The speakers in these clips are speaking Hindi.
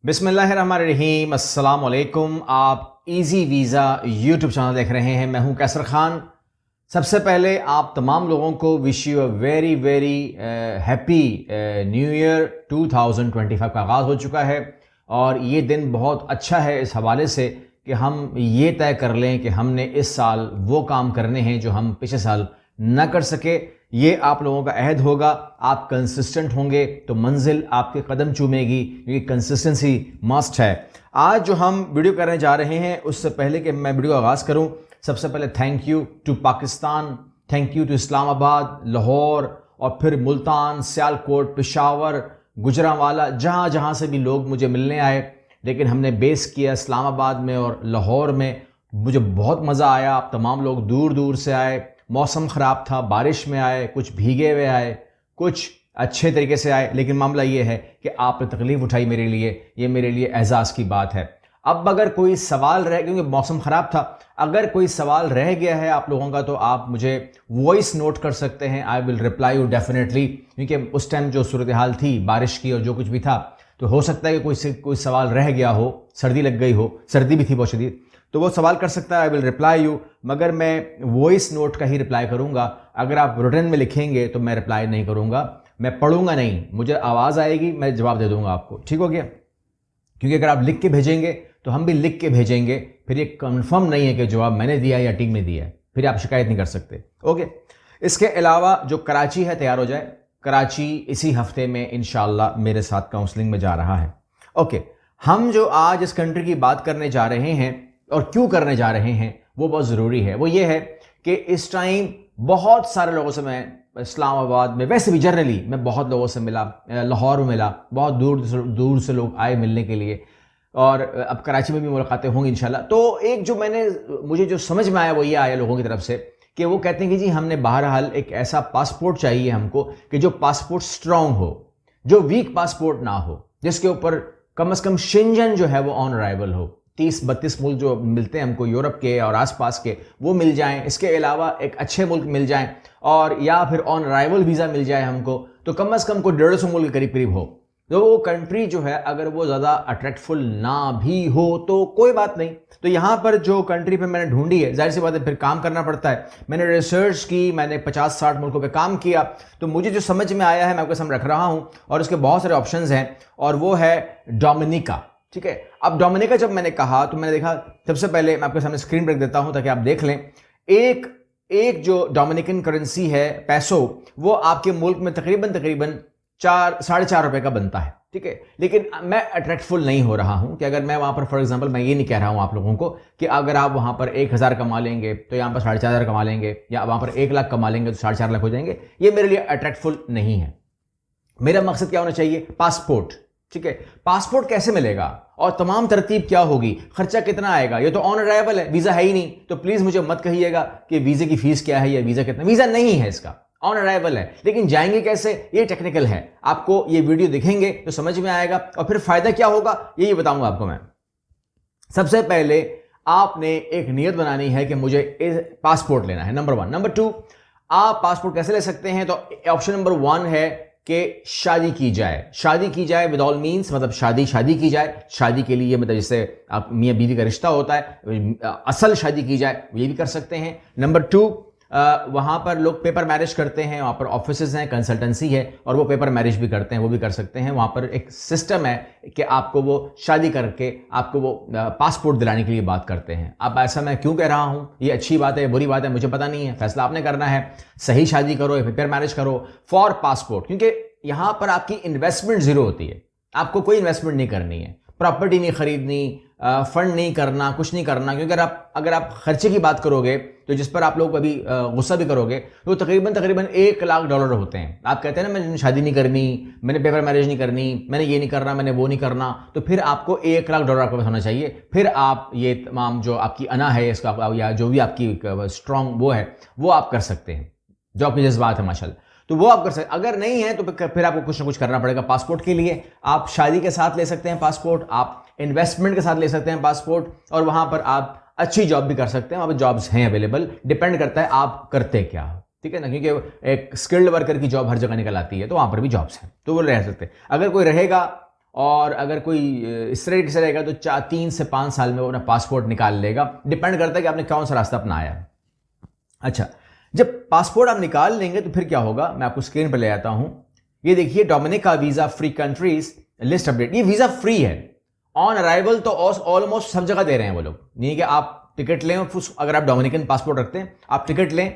बिस्मिल्लाहिर्रहमानिर्रहीम, अस्सलाम वालेकुम। आप इजी वीज़ा यूट्यूब चैनल देख रहे हैं। मैं हूं कैसर खान। सबसे पहले आप तमाम लोगों को wish you a very very happy new year 2025 का आगाज़ हो चुका है और ये दिन बहुत अच्छा है इस हवाले से कि हम ये तय कर लें कि हमने इस साल वो काम करने हैं जो हम पिछले साल न कर सके। ये आप लोगों का अहद होगा। आप कंसिस्टेंट होंगे तो मंजिल आपके कदम चूमेगी, क्योंकि कंसिस्टेंसी मस्ट है। आज जो हम वीडियो करने जा रहे हैं, उससे पहले कि मैं वीडियो आगाज़ करूं, सबसे पहले thank you to Pakistan, thank you to Islamabad, Lahore और फिर मुल्तान, सियालकोट, पेशावर, गुजरांवाला, जहाँ जहाँ से भी लोग मुझे मिलने आए। लेकिन हमने बेस किया इस्लामाबाद में और लाहौर में। मुझे बहुत मज़ा आया। आप तमाम लोग दूर दूर से आए। मौसम ख़राब था, बारिश में आए, कुछ भीगे हुए आए, कुछ अच्छे तरीके से आए। लेकिन मामला ये है कि आपने तकलीफ़ उठाई मेरे लिए, ये मेरे लिए एजाज़ की बात है। अब अगर कोई सवाल रह, क्योंकि मौसम ख़राब था, अगर कोई सवाल रह गया है आप लोगों का तो आप मुझे वॉइस नोट कर सकते हैं। I will reply you definitely, क्योंकि उस टाइम जो सूरत हाल थी बारिश की और जो कुछ भी था, तो हो सकता है कि कोई सवाल रह गया हो, सर्दी लग गई हो, सर्दी भी थी बहुत शदीद, तो वो सवाल कर सकता है। आई विल रिप्लाई यू, मगर मैं वॉइस नोट का ही रिप्लाई करूंगा। अगर आप रिटन में लिखेंगे तो मैं रिप्लाई नहीं करूंगा, मैं पढ़ूंगा नहीं। मुझे आवाज़ आएगी, मैं जवाब दे दूंगा आपको, ठीक हो गया? क्योंकि अगर आप लिख के भेजेंगे तो हम भी लिख के भेजेंगे, फिर ये कंफर्म नहीं है कि जवाब मैंने दिया या टीम ने दिया है, फिर आप शिकायत नहीं कर सकते। ओके। इसके अलावा जो कराची है, तैयार हो जाए। कराची इसी हफ्ते में इंशाल्लाह मेरे साथ काउंसलिंग में जा रहा है। ओके। हम जो आज इस कंट्री की बात करने जा रहे हैं और क्यों करने जा रहे हैं वो बहुत ज़रूरी है। वो ये है कि इस टाइम बहुत सारे लोगों से, मैं इस्लामाबाद में, वैसे भी जनरली मैं बहुत लोगों से मिला, लाहौर में मिला, बहुत दूर से लोग आए मिलने के लिए, और अब कराची में भी मुलाकातें होंगी इंशाल्लाह। तो एक जो मुझे जो समझ में आया वो ये आया लोगों की तरफ से कि वो कहते हैं कि जी हमने बहरहाल एक ऐसा पासपोर्ट चाहिए हमको कि जो पासपोर्ट स्ट्रांग हो, जो वीक पासपोर्ट ना हो, जिसके ऊपर कम से कम शेंजन जो है वो ऑन अराइवल हो। 30-32 मुल्क जो मिलते हैं हमको यूरोप के और आसपास के, वो मिल जाएं। इसके अलावा एक अच्छे मुल्क मिल जाएं, और या फिर ऑन अराइवल वीज़ा मिल जाए हमको, तो कम से कम को 150 मुल्क के करीब करीब हो। तो वो कंट्री जो है अगर वो ज़्यादा अट्रैक्टफुल ना भी हो तो कोई बात नहीं। तो यहाँ पर जो कंट्री पे मैंने ढूंढी है, जाहिर सी बात है फिर काम करना पड़ता है। मैंने रिसर्च की, मैंने 50-60 मुल्कों पे काम किया, तो मुझे जो समझ में आया है मैं आपके सामने रख रहा हूँ, और उसके बहुत सारे ऑप्शंस हैं, और वो है डोमिनिका। ठीक है। अब डोमिनिका जब मैंने कहा तो मैंने देखा, सबसे पहले मैं आपके सामने स्क्रीन पर देता हूं ताकि आप देख लें। एक जो डोमिनिकन करेंसी है, पैसो, वो आपके मुल्क में तकरीबन 4-4.5 रुपए का बनता है। ठीक है। लेकिन मैं अट्रैक्टफुल नहीं हो रहा हूं कि अगर मैं वहां पर, फॉर एग्जांपल, मैं ये नहीं कह रहा हूं आप लोगों को कि अगर आप वहां पर 1,000 कमा लेंगे तो यहां पर 4,500 कमा लेंगे, या वहां पर 1 लाख कमा लेंगे तो 4.5 लाख हो जाएंगे। ये मेरे लिए अट्रैक्टफुल नहीं है। मेरा मकसद क्या होना चाहिए? पासपोर्ट। ठीक है। पासपोर्ट कैसे मिलेगा और तमाम तरतीब क्या होगी, खर्चा कितना आएगा? ये तो ऑन अराइवल है, वीजा है ही नहीं। तो प्लीज मुझे मत कहिएगा कि वीजे की फीस क्या है या वीजा कितना। वीजा नहीं है इसका, ऑन अराइवल है। लेकिन जाएंगे कैसे, ये टेक्निकल है। आपको ये वीडियो दिखेंगे तो समझ में आएगा, और फिर फायदा क्या होगा ये बताऊंगा आपको मैं। सबसे पहले आपने एक नियत बनानी है कि मुझे पासपोर्ट लेना है, नंबर 1। नंबर 2, आप पासपोर्ट कैसे ले सकते हैं? तो ऑप्शन नंबर 1 है कि शादी की जाए। शादी की जाए विद ऑल मीन्स, मतलब शादी की जाए। शादी के लिए मतलब जैसे आप मियाँ बीवी का रिश्ता होता है, असल शादी की जाए, ये भी कर सकते हैं। नंबर 2, वहाँ पर लोग पेपर मैरिज करते हैं, वहाँ पर ऑफिसेज हैं, कंसल्टेंसी है, और वो पेपर मैरिज भी करते हैं, वो भी कर सकते हैं। वहाँ पर एक सिस्टम है कि आपको वो शादी करके आपको वो पासपोर्ट दिलाने के लिए बात करते हैं। अब ऐसा मैं क्यों कह रहा हूँ, ये अच्छी बात है बुरी बात है मुझे पता नहीं है, फैसला आपने करना है। सही शादी करो या पेपर मैरिज करो फॉर पासपोर्ट, क्योंकि यहाँ पर आपकी इन्वेस्टमेंट जीरो होती है। आपको कोई इन्वेस्टमेंट नहीं करनी है, प्रॉपर्टी नहीं खरीदनी, फंड नहीं करना, कुछ नहीं करना। क्योंकि अगर आप खर्चे की बात करोगे तो जिस पर आप लोग अभी गुस्सा भी करोगे, तो तकरीबन $1 लाख होते हैं। आप कहते हैं ना मैंने शादी नहीं करनी, मैंने पेपर मैरिज नहीं करनी, मैंने ये नहीं करना, मैंने वो नहीं करना, तो फिर आपको $1 लाख आपके पास होना चाहिए। फिर आप ये तमाम जो आपकी अना है इसका, या जो भी आपकी स्ट्रॉन्ग वो है, वो आप कर सकते हैं, जो आपके जज्बात है माशाल्लाह, तो वो आप कर सकते। अगर नहीं है तो फिर आपको कुछ ना कुछ करना पड़ेगा पासपोर्ट के लिए। आप शादी के साथ ले सकते हैं पासपोर्ट, आप इन्वेस्टमेंट के साथ ले सकते हैं पासपोर्ट, और वहां पर आप अच्छी जॉब भी कर सकते हैं। वहां पर जॉब्स हैं अवेलेबल, डिपेंड करता है आप करते क्या हो। ठीक है ना, क्योंकि एक स्किल्ड वर्कर की जॉब हर जगह निकल आती है, तो वहां पर भी जॉब्स हैं, तो वो रह सकते हैं। अगर कोई रहेगा और अगर कोई इस तरीके से रहेगा तो 3 से 5 साल में वो अपना पासपोर्ट निकाल लेगा। डिपेंड करता है कि आपने कौन सा रास्ता अपनाया है। अच्छा, जब पासपोर्ट आप निकाल लेंगे तो फिर क्या होगा, मैं आपको स्क्रीन पर ले आता हूं। ये देखिए, Dominica visa free countries list update. ये वीजा फ्री है ऑन अराइवल, तो ऑलमोस्ट सब जगह दे रहे हैं वो लोग। नहीं कि आप टिकट लें, अगर आप डोमिनिकन पासपोर्ट रखते हैं आप टिकट लें,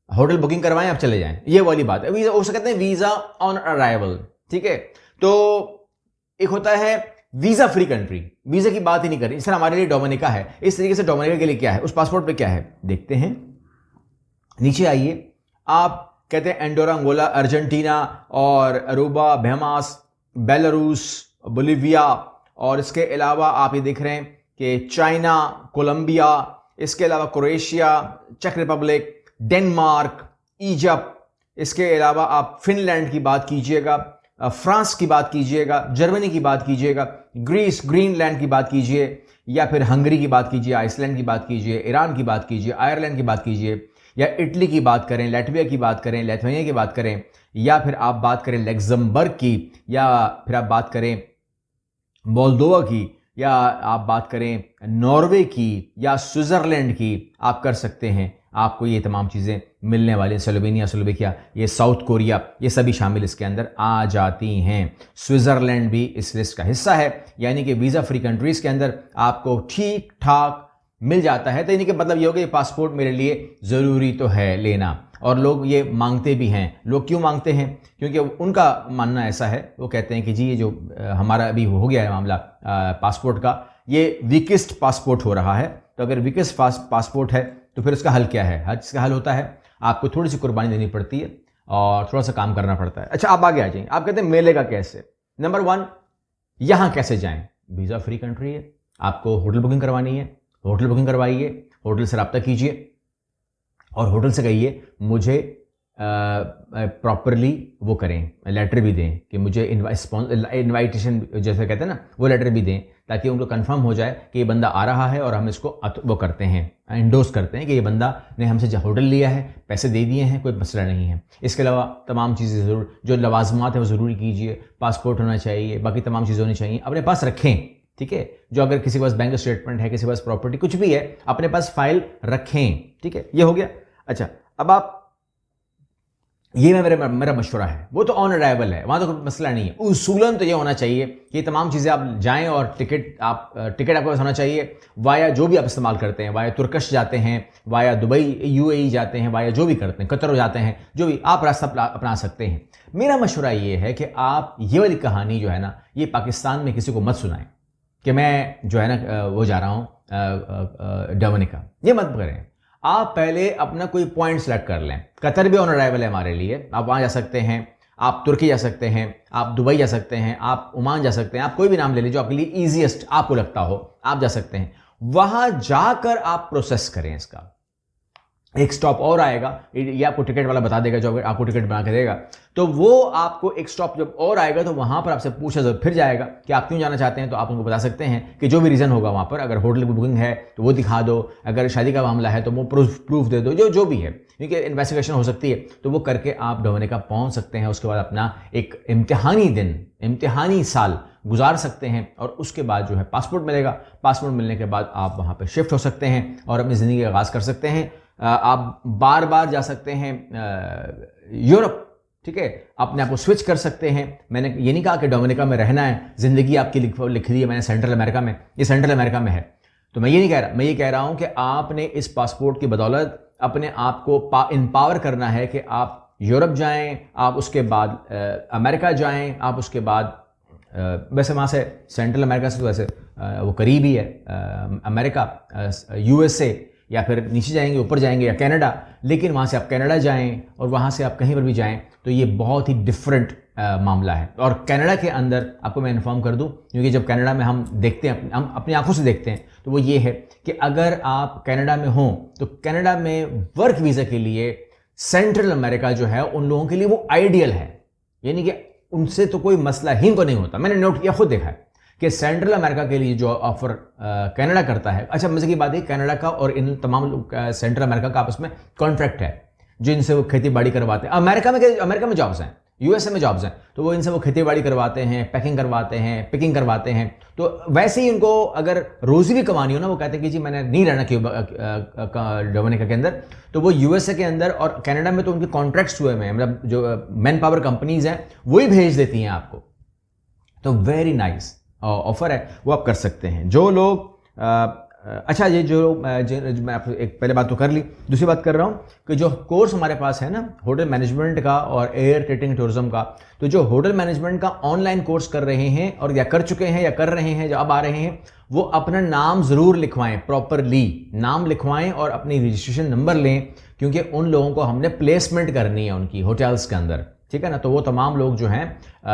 होटल बुकिंग करवाएं, आप चले जाएं, ये वाली बात है। वीजा उसे कहते हैं वीजा ऑन अराइवल, ठीक है। तो एक होता है वीजा फ्री कंट्री, वीजा की बात ही नहीं करी। इस तरह हमारे लिए डोमिनिका है, इस तरीके से डोमिनिका के लिए क्या है, उस पासपोर्ट पे क्या है देखते हैं। नीचे आइए, आप कहते हैं एंडोरा, अंगोला, अर्जेंटीना और अरूबा, बहमास, बेलारूस, बोलिविया, और इसके अलावा आप ये देख रहे हैं कि चाइना, कोलंबिया, इसके अलावा क्रोएशिया, चेक रिपब्लिक, डेनमार्क, इजिप्ट, इसके अलावा आप फिनलैंड की बात कीजिएगा, फ्रांस की बात कीजिएगा, जर्मनी की बात कीजिएगा, ग्रीस, ग्रीनलैंड की बात कीजिए, या फिर हंगरी की बात कीजिए, आइसलैंड की बात कीजिए, ईरान की बात कीजिए, आयरलैंड की बात कीजिए, या इटली की बात करें, लैटविया की बात करें, लिथुआनिया की बात करें, या फिर आप बात करें लग्जमबर्ग की, या फिर आप बात करें मोल्दोवा की, या आप बात करें नॉर्वे की, या स्विट्जरलैंड की, आप कर सकते हैं। आपको ये तमाम चीज़ें मिलने वाली, स्लोवेनिया, स्लोवेकिया, ये साउथ कोरिया, ये सभी शामिल इसके अंदर आ जाती हैं। स्विट्जरलैंड भी इस लिस्ट का हिस्सा है, यानी कि वीज़ा फ्री कंट्रीज़ के अंदर आपको ठीक ठाक मिल जाता है। तो यानी कि मतलब ये हो गया, पासपोर्ट मेरे लिए ज़रूरी तो है लेना, और लोग ये मांगते भी हैं। लोग क्यों मांगते हैं? क्योंकि उनका मानना ऐसा है, वो कहते हैं कि जी ये जो हमारा अभी हो गया है मामला पासपोर्ट का, ये वीकेस्ट पासपोर्ट हो रहा है। तो अगर वीकेस्ट पासपोर्ट है तो फिर उसका हल क्या है? इसका हल होता है आपको थोड़ी सी कुर्बानी देनी पड़ती है और थोड़ा सा काम करना पड़ता है। अच्छा, आप आगे आ जाइए। आप कहते हैं मिलेगा कैसे? नंबर 1, यहाँ कैसे जाएं? वीज़ा फ्री कंट्री है, आपको होटल बुकिंग करवानी है, होटल बुकिंग करवाइए, होटल से रब्ता कीजिए और होटल से कहिए मुझे प्रॉपरली वो करें, लेटर भी दें कि मुझे इनवाइटेशन जैसे कहते हैं ना, वो लेटर भी दें, ताकि उनको कंफर्म हो जाए कि ये बंदा आ रहा है और हम इसको वो करते हैं, इंडोर्स करते हैं कि ये बंदा ने हमसे होटल लिया है, पैसे दे दिए हैं, कोई मसला नहीं है। इसके अलावा तमाम चीज़ें ज़रूर, जो लवाजमात है वो ज़रूरी कीजिए, पासपोर्ट होना चाहिए, बाकी तमाम चीज़ें होनी चाहिए, अपने पास रखें, ठीक है। जो अगर किसी के पास बैंक स्टेटमेंट है, किसी के पास प्रॉपर्टी कुछ भी है, अपने पास फाइल रखें, ठीक है। ये हो गया। अच्छा, अब आप ये मेरा मशवरा है, वो तो ऑन अराइवल है, वहाँ तो कोई मसला नहीं है। उसूलन तो ये होना चाहिए कि तमाम चीज़ें आप जाएं और टिकट आपके पास होना चाहिए, वाया जो भी आप इस्तेमाल करते हैं, वाया तुर्कश जाते हैं, वाया दुबई यूएई जाते हैं, वाया जो भी करते हैं, कतर जाते हैं, जो भी आप रास्ता अपना सकते हैं। मेरा मशवरा ये है कि आप ये वाली कहानी जो है ना, ये पाकिस्तान में किसी को मत सुनाएं कि मैं जो है ना वो जा रहा हूँ डोमिनिका, ये मत करें। आप पहले अपना कोई पॉइंट सेलेक्ट कर लें। कतर भी ऑन अराइवल है हमारे लिए, आप वहाँ जा सकते हैं, आप तुर्की जा सकते हैं, आप दुबई जा सकते हैं, आप ओमान जा सकते हैं, आप कोई भी नाम ले लीजिए जो आपके लिए ईजीएस्ट आपको लगता हो, आप जा सकते हैं। वहाँ जाकर आप प्रोसेस करें इसका। एक स्टॉप और आएगा, ये आपको टिकट वाला बता देगा, जो अगर आपको टिकट बना के देगा, तो वो आपको एक स्टॉप जब और आएगा तो वहाँ पर आपसे पूछा जब फिर जाएगा कि आप क्यों जाना चाहते हैं, तो आप उनको बता सकते हैं कि जो भी रीज़न होगा वहाँ पर। अगर होटल की बुकिंग है तो वो दिखा दो, अगर शादी का मामला है तो वो प्रूफ दे दो, जो भी है, क्योंकि इन्वेस्टिगेशन हो सकती है, तो वो करके आप डोमिनिका पहुँच सकते हैं। उसके बाद अपना एक इम्तिहानी साल गुजार सकते हैं और उसके बाद जो है पासपोर्ट मिलेगा। पासपोर्ट मिलने के बाद आप वहाँ पर शिफ्ट हो सकते हैं और अपनी ज़िंदगी का आगाज़ कर सकते हैं। आप बार बार जा सकते हैं यूरोप, ठीक है, अपने आप को स्विच कर सकते हैं। मैंने ये नहीं कहा कि डोमिनिका में रहना है, ज़िंदगी आपकी लिख दी है मैंने सेंट्रल अमेरिका में, ये सेंट्रल अमेरिका में है, तो मैं ये नहीं कह रहा। मैं ये कह रहा हूँ कि आपने इस पासपोर्ट की बदौलत अपने आप को इम्पावर करना है कि आप यूरोप जाएं, आप उसके बाद अमेरिका जाएं, आप उसके बाद वैसे वहाँ से सेंट्रल अमेरिका से तो वैसे वो करीब ही है अमेरिका, यूएसए, या फिर नीचे जाएंगे, ऊपर जाएंगे, या कनाडा, लेकिन वहाँ से आप कनाडा जाएं और वहाँ से आप कहीं पर भी जाएं तो ये बहुत ही डिफरेंट मामला है। और कनाडा के अंदर आपको मैं इन्फॉर्म कर दूं, क्योंकि जब कनाडा में हम देखते हैं, हम अपनी आंखों से देखते हैं, तो वो ये है कि अगर आप कनाडा में हों तो कनाडा में वर्क वीज़ा के लिए सेंट्रल अमेरिका जो है उन लोगों के लिए वो आइडियल है, यानी कि उनसे तो कोई मसला ही उनको नहीं होता। मैंने नोट किया, खुद देखा है कि सेंट्रल अमेरिका के लिए जो ऑफर कनाडा करता है। अच्छा, मजे की बात है, कनाडा का और इन तमाम सेंट्रल अमेरिका का आपस में कॉन्ट्रैक्ट है, जिनसे वो खेती बाड़ी करवाते हैं। अमेरिका में जॉब्स हैं, यूएसए में जॉब्स हैं, तो वो इनसे वो खेती बाड़ी करवाते हैं, पैकिंग करवाते हैं, पिकिंग करवाते हैं। तो वैसे ही उनको अगर रोजी भी कमानी हो ना, वो कहते हैं कि जी मैंने नहीं रहना डोमिनिका के अंदर, तो वो यूएसए के अंदर और कनाडा में तो उनके कॉन्ट्रैक्ट्स हुए हैं, मतलब जो मैन पावर कंपनीज हैं वही भेज देती हैं आपको। तो वेरी नाइस ऑफर है, वो आप कर सकते हैं। जो लोग अच्छा, ये जो मैं आपको एक पहले बात तो कर ली, दूसरी बात कर रहा हूँ कि जो कोर्स हमारे पास है ना होटल मैनेजमेंट का और एयर टिकटिंग टूरिज्म का, तो जो होटल मैनेजमेंट का ऑनलाइन कोर्स कर रहे हैं और या कर चुके हैं या कर रहे हैं, जो अब आ रहे हैं, वो अपना नाम ज़रूर लिखवाएं, प्रॉपरली नाम लिखवाएं और अपनी रजिस्ट्रेशन नंबर लें, क्योंकि उन लोगों को हमने प्लेसमेंट करनी है उनकी होटल्स के अंदर, ठीक है ना। तो वो तमाम लोग जो हैं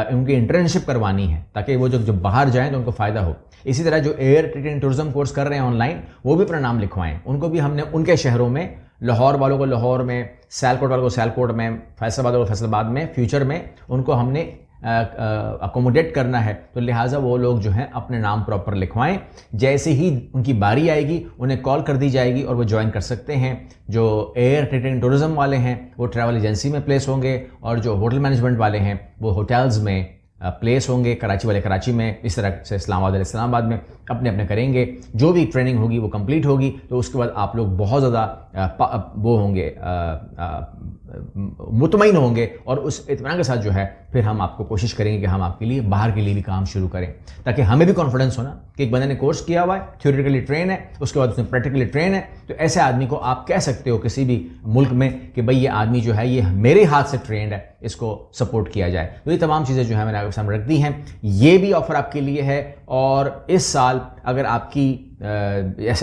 उनकी इंटर्नशिप करवानी है, ताकि वो जब बाहर जाएं तो उनको फ़ायदा हो। इसी तरह जो एयर टिकटिंग टूरिज्म कोर्स कर रहे हैं ऑनलाइन, वो भी अपना नाम लिखवाएं। उनको भी हमने उनके शहरों में, लाहौर वालों को लाहौर में, सियालकोट वालों को सियालकोट में, फैसलाबाद वालों को फैसलाबाद में, फ्यूचर में उनको हमने अकोमोडेट करना है। तो लिहाजा वो लोग जो हैं अपने नाम प्रॉपर लिखवाएं। जैसे ही उनकी बारी आएगी उन्हें कॉल कर दी जाएगी और वो ज्वाइन कर सकते हैं। जो एयर टिकटिंग टूरिज्म वाले हैं वो ट्रैवल एजेंसी में प्लेस होंगे, और जो होटल मैनेजमेंट वाले हैं वो होटल्स में प्लेस होंगे। कराची वाले कराची में, इस तरह से इस्लामाबाद वाले इस्लामाबाद में अपने अपने करेंगे। जो भी ट्रेनिंग होगी वो कंप्लीट होगी, तो उसके बाद आप लोग बहुत ज़्यादा वो होंगे, मुतमईन होंगे, और उस इत्मीनान के साथ जो है फिर हम आपको कोशिश करेंगे कि हम आपके लिए बाहर के लिए भी काम शुरू करें, ताकि हमें भी कॉन्फिडेंस हो ना कि एक बंदे ने कोर्स किया हुआ है, थ्योरेटिकली ट्रेन है, उसके बाद उसने प्रैक्टिकली ट्रेन है। तो ऐसे आदमी को आप कह सकते हो किसी भी मुल्क में कि भाई ये आदमी जो है ये मेरे हाथ से ट्रेंड है, इसको सपोर्ट किया जाए। तो ये तमाम चीज़ें जो है मैंने आपके सामने रख दी हैं। ये भी ऑफर आपके लिए है। और इस साल अगर आपकी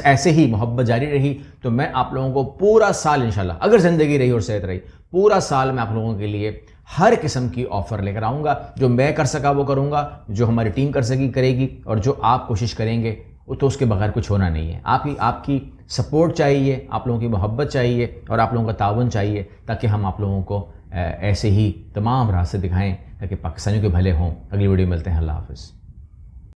ऐसे ही मोहब्बत जारी रही, तो मैं आप लोगों को पूरा साल इंशाल्लाह, अगर ज़िंदगी रही और सेहत रही, पूरा साल मैं आप लोगों के लिए हर किस्म की ऑफ़र लेकर आऊँगा। जो मैं कर सका वो करूँगा, जो हमारी टीम कर सकी करेगी, और जो आप कोशिश करेंगे तो उसके बगैर कुछ होना नहीं है। आपकी सपोर्ट चाहिए, आप लोगों की मोहब्बत चाहिए, और आप लोगों का ताउन चाहिए, ताकि हम आप लोगों को ऐसे ही तमाम रास्ते दिखाएं ताकि पाकिस्तानियों के भले हों। अगली वीडियो मिलते हैं। अल्लाह हाफ़िज़।